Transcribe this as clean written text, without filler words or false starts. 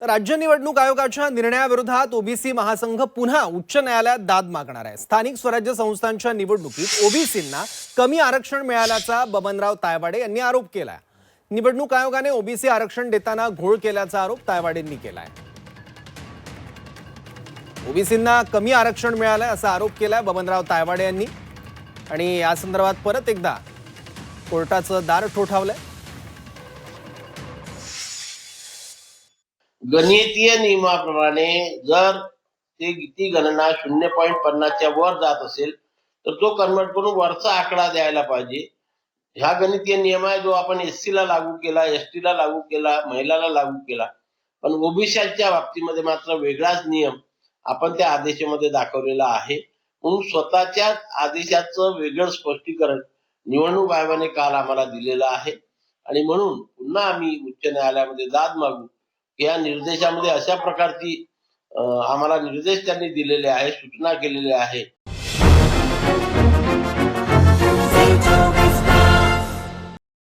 तर राज्य निवडणूक आयोगाच्या निर्णयाविरोधात ओबीसी महासंघ पुन्हा उच्च न्यायालयात दाद मागणार आहे। स्थानिक स्वराज्य संस्थांच्या निवडणुकीत ओबीसींना कमी आरक्षण मिळाल्याचा बबनराव तायवाडे यांनी आरोप केलाय। निवडणूक आयोगाने ओबीसी आरक्षण देताना घोळ केल्याचा आरोप तायवाडेंनी केलाय। ओबीसींना कमी आरक्षण मिळालंय असा आरोप केलाय बबनराव तायवाडे यांनी आणि या संदर्भात परत एकदा कोर्टाचं दार ठोठावलंय। गणितीय नियमाप्रमाणे जर ती गणना 0.50 च्या वर जात असेल तर तो कन्वर्ट करून वरचा आकडा द्यायला पाहिजे। ह्या गणितीय नियम आहे जो आपण एससी ला लागू केला, एसटी ला लागू केला, महिलाला लागू केला, पण ओबीसीच्या बाबतीमध्ये मात्र वेगळाच नियम आपण त्या आदेशामध्ये दाखवलेला आहे। म्हणून स्वतःच्या आदेशाचं वेगळं स्पष्टीकरण निवडणूक आयोगाने काल आम्हाला दिलेलं आहे आणि म्हणून पुन्हा आम्ही उच्च न्यायालयामध्ये दाद मागू। या निर्देशामध्ये अशा प्रकारची आम्हाला निर्देश त्यांनी दिलेले आहे, सूचना केलेल्या आहे।